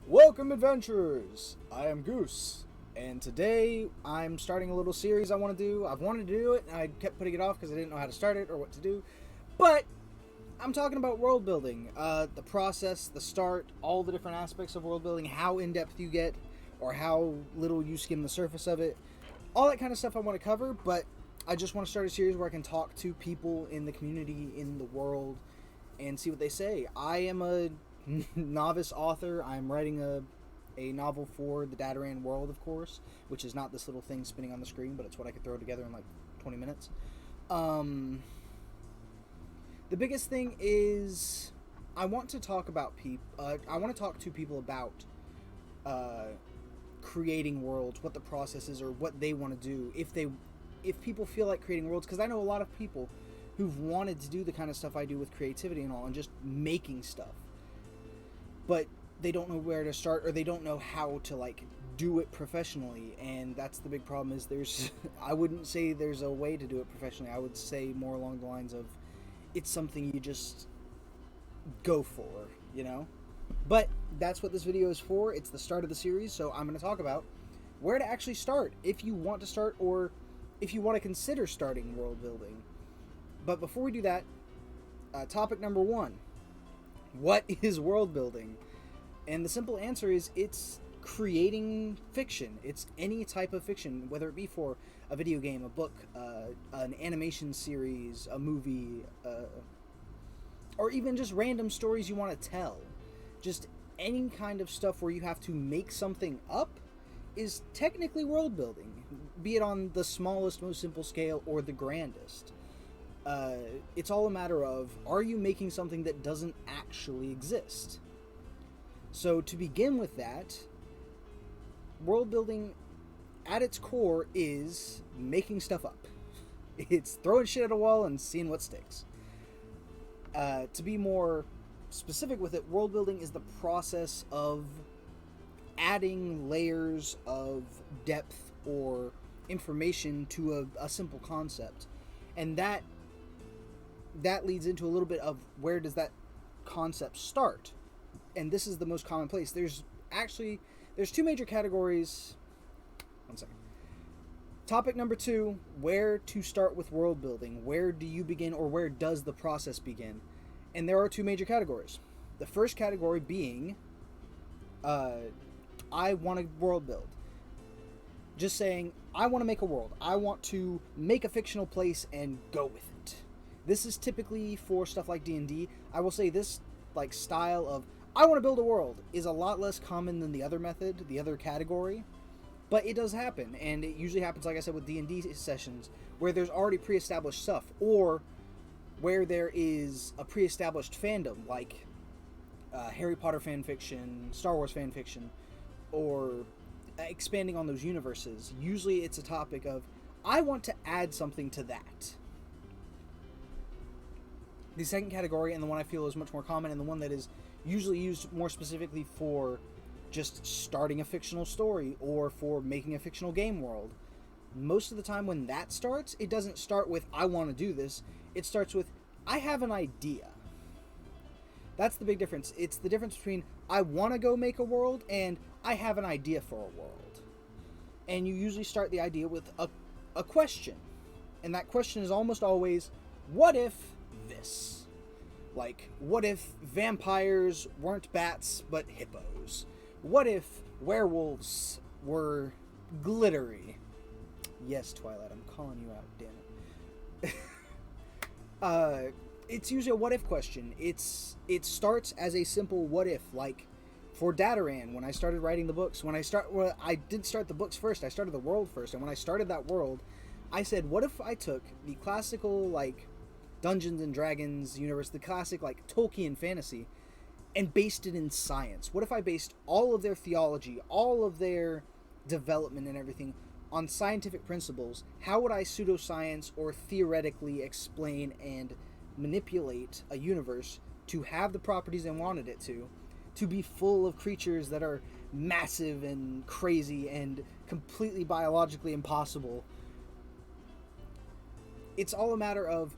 Welcome, adventurers! I am Goose, and today I'm starting a little series I want to do. I've wanted to do it, and I kept putting it off because I didn't know how to start it or what to do. But I'm talking about world building, the process, the start, all the different aspects of world building, how in depth you get, or how little you skim the surface of it. All that kind of stuff I want to cover, but I just want to start a series where I can talk to people in the community, in the world, and see what they say. I am a novice author. I'm writing a novel for the Dataran world, of course, which is not this little thing spinning on the screen, but it's what I could throw together in like 20 minutes. The biggest thing is I want to talk about people. I want to talk to people about creating worlds, what the process is, or what they want to do. If people feel like creating worlds, because I know a lot of people who've wanted to do the kind of stuff I do with creativity and all, and just making stuff, but they don't know where to start, or they don't know how to like do it professionally. And that's the big problem. Is there's I wouldn't say there's a way to do it professionally. I would say more along the lines of it's something you just go for, you know. But that's what this video is for. It's the start of the series, so I'm going to talk about where to actually start if you want to start, or if you want to consider starting world building. But before we do that, topic number one: what is world building? And the simple answer is it's creating fiction. It's any type of fiction, whether it be for a video game, a book, an animation series, a movie, or even just random stories you want to tell. Just any kind of stuff where you have to make something up is technically world building, be it on the smallest, most simple scale or the grandest. It's all a matter of, are you making something that doesn't actually exist? So to begin with that, world building at its core is making stuff up. It's throwing shit at a wall and seeing what sticks. To be more specific with it, world building is the process of adding layers of depth or information to a simple concept. And that leads into a little bit of where does that concept start. And this is the most common place. There's two major categories. One second. Topic number 2, where to start with world building. Where do you begin, or where does the process begin? And there are two major categories. The first category being, I want to world build. Just saying, I want to make a world. I want to make a fictional place and go with it. This is typically for stuff like D&D. I will say this like style of I want to build a world is a lot less common than the other method, the other category, but it does happen, and it usually happens, like I said, with D&D sessions where there's already pre-established stuff, or where there is a pre-established fandom, like Harry Potter fanfiction, Star Wars fanfiction, or expanding on those universes. Usually it's a topic of, I want to add something to that. The second category, and the one I feel is much more common, and the one that is usually used more specifically for just starting a fictional story or for making a fictional game world. Most of the time when that starts, it doesn't start with, I want to do this. It starts with, I have an idea. That's the big difference. It's the difference between, I want to go make a world, and I have an idea for a world. And you usually start the idea with a question. And that question is almost always, what if this? Like, what if vampires weren't bats but hippos? What if werewolves were glittery? Yes, Twilight, I'm calling you out, damn it. It's usually a what if question. It starts as a simple what if, like for Dataran, when I started writing the books, I didn't start the books first, I started the world first, and when I started that world, I said, what if I took the classical, like, Dungeons and Dragons universe, the classic like Tolkien fantasy, and based it in science? What if I based all of their theology, all of their development and everything on scientific principles? How would I pseudoscience or theoretically explain and manipulate a universe to have the properties I wanted it to be full of creatures that are massive and crazy and completely biologically impossible? It's all a matter of,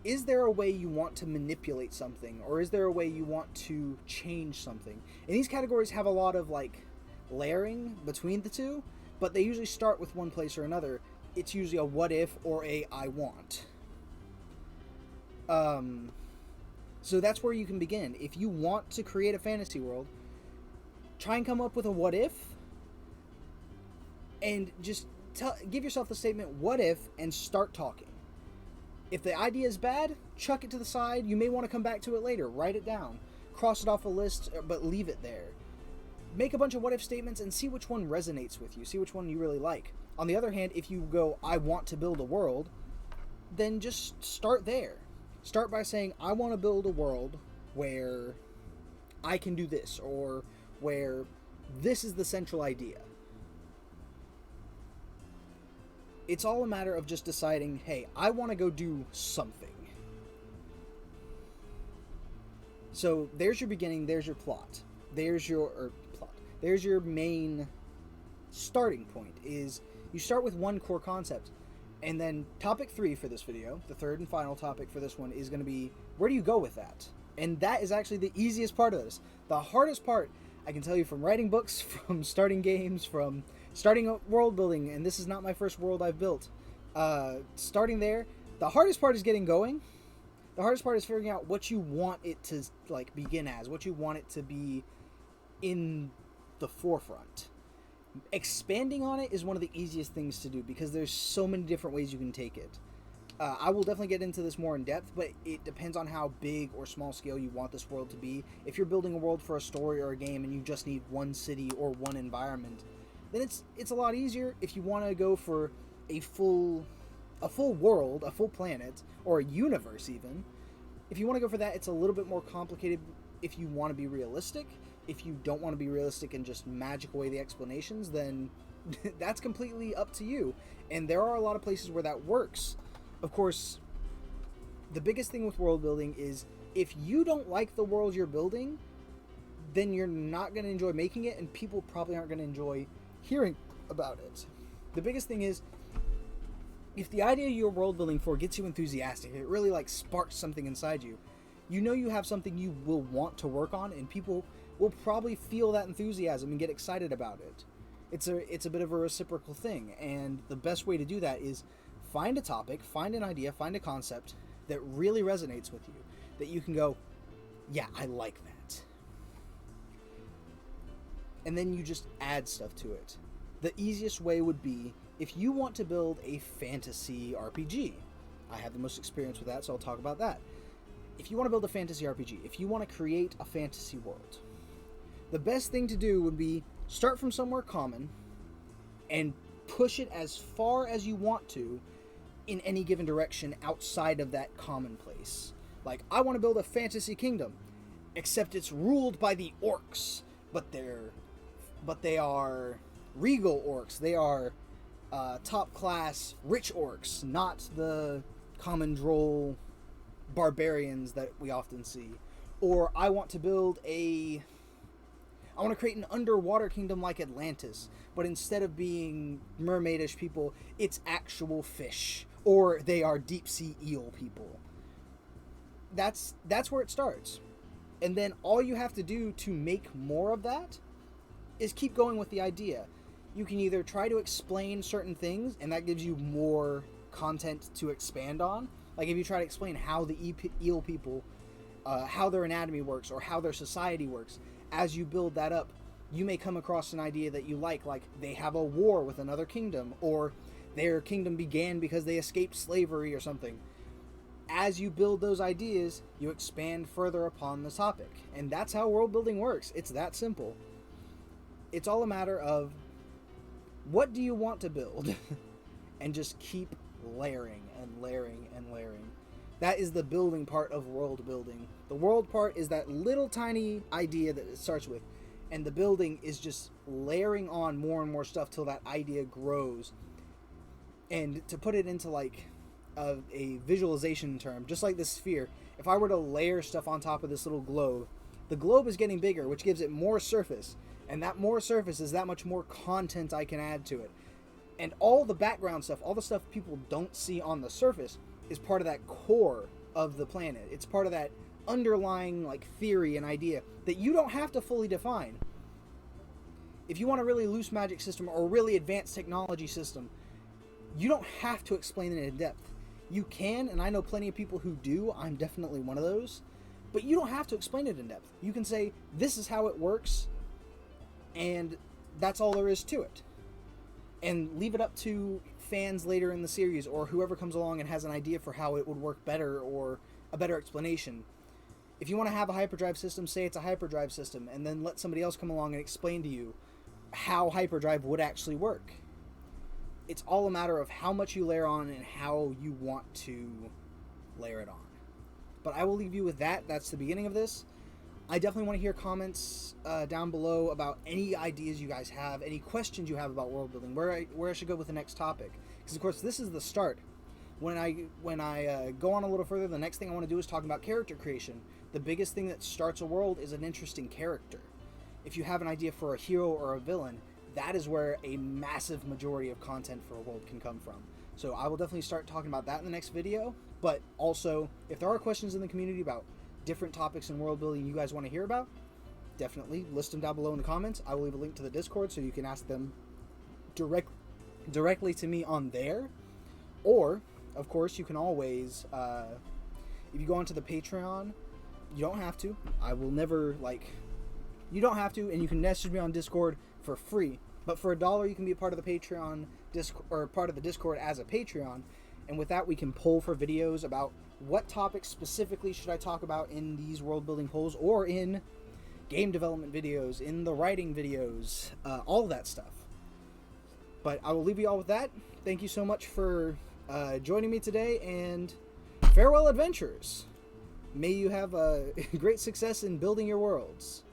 is there a way you want to manipulate something, or is there a way you want to change something? And these categories have a lot of like layering between the two, but they usually start with one place or another. It's usually a what if or a I want. So that's where you can begin. If you want to create a fantasy world, try and come up with a what if, and just give yourself the statement what if and start talking. If the idea is bad, chuck it to the side. You may want to come back to it later. Write it down. Cross it off a list, but leave it there. Make a bunch of what if statements and see which one resonates with you. See which one you really like. On the other hand, if you go, I want to build a world, then just start there. Start by saying, I want to build a world where I can do this, or where this is the central idea. It's all a matter of just deciding, hey, I want to go do something. So there's your beginning, there's your plot. There's your main starting point, is you start with one core concept. And then topic 3 for this video, the third and final topic for this one, is going to be, where do you go with that? And that is actually the easiest part of this. The hardest part, I can tell you from writing books, from starting games, from starting world building, and this is not my first world I've built. Starting there, the hardest part is getting going. The hardest part is figuring out what you want it to like begin as, what you want it to be in the forefront. Expanding on it is one of the easiest things to do because there's so many different ways you can take it. I will definitely get into this more in depth, but it depends on how big or small scale you want this world to be. If you're building a world for a story or a game and you just need one city or one environment, then it's a lot easier. If you want to go for a full world, a full planet, or a universe even, if you want to go for that, it's a little bit more complicated if you want to be realistic. If you don't want to be realistic and just magic away the explanations, then that's completely up to you. And there are a lot of places where that works. Of course, the biggest thing with world building is if you don't like the world you're building, then you're not going to enjoy making it, and people probably aren't going to enjoy hearing about it. The biggest thing is, if the idea you're world building for gets you enthusiastic, if it really like sparks something inside you, you know you have something you will want to work on, and people will probably feel that enthusiasm and get excited about it. It's a bit of a reciprocal thing, and the best way to do that is find a topic, find an idea, find a concept that really resonates with you, that you can go, yeah, I like that. And then you just add stuff to it. The easiest way would be if you want to build a fantasy RPG. I have the most experience with that, so I'll talk about that. If you want to build a fantasy RPG, if you want to create a fantasy world, the best thing to do would be start from somewhere common and push it as far as you want to in any given direction outside of that common place. Like, I want to build a fantasy kingdom, except it's ruled by the orcs, but they are regal orcs. They are top class rich orcs, not the common droll barbarians that we often see. Or I want to create an underwater kingdom like Atlantis, but instead of being mermaidish people, it's actual fish, or they are deep sea eel people. That's where it starts. And then all you have to do to make more of that is keep going with the idea. You can either try to explain certain things, and that gives you more content to expand on. Like if you try to explain how the eel people, how their anatomy works, or how their society works, as you build that up, you may come across an idea that you like they have a war with another kingdom, or their kingdom began because they escaped slavery or something. As you build those ideas, you expand further upon the topic. And that's how world building works. It's that simple. It's all a matter of what do you want to build? And just keep layering and layering and layering. That is the building part of world building. The world part is that little tiny idea that it starts with. And the building is just layering on more and more stuff till that idea grows. And to put it into like a visualization term, just like this sphere, if I were to layer stuff on top of this little globe, the globe is getting bigger, which gives it more surface. And that more surface is that much more content I can add to it. And all the background stuff, all the stuff people don't see on the surface, is part of that core of the planet. It's part of that underlying like theory and idea that you don't have to fully define. If you want a really loose magic system or a really advanced technology system, you don't have to explain it in depth. You can, and I know plenty of people who do. I'm definitely one of those. But you don't have to explain it in depth. You can say, this is how it works, and that's all there is to it. And leave it up to fans later in the series, or whoever comes along and has an idea for how it would work better, or a better explanation. If you want to have a hyperdrive system, say it's a hyperdrive system, and then let somebody else come along and explain to you how hyperdrive would actually work. It's all a matter of how much you layer on and how you want to layer it on. But I will leave you with that. That's the beginning of this. I definitely want to hear comments down below about any ideas you guys have, any questions you have about world building, where I should go with the next topic. Because of course this is the start. When I go on a little further, the next thing I want to do is talk about character creation. The biggest thing that starts a world is an interesting character. If you have an idea for a hero or a villain, that is where a massive majority of content for a world can come from. So I will definitely start talking about that in the next video. But also, if there are questions in the community about different topics in world building you guys want to hear about, definitely list them down below in the comments. I will leave a link to the Discord so you can ask them directly to me on there. Or, of course, you can always, if you go onto the Patreon, you don't have to. I will never, you don't have to, and you can message me on Discord for free. But for $1, you can be a part of the Patreon or part of the Discord as a Patreon. And with that, we can poll for videos about what topics specifically should I talk about in these world building polls, or in game development videos, in the writing videos, all that stuff. But I will leave you all with that. Thank you so much for joining me today, and farewell adventurers. May you have great success in building your worlds.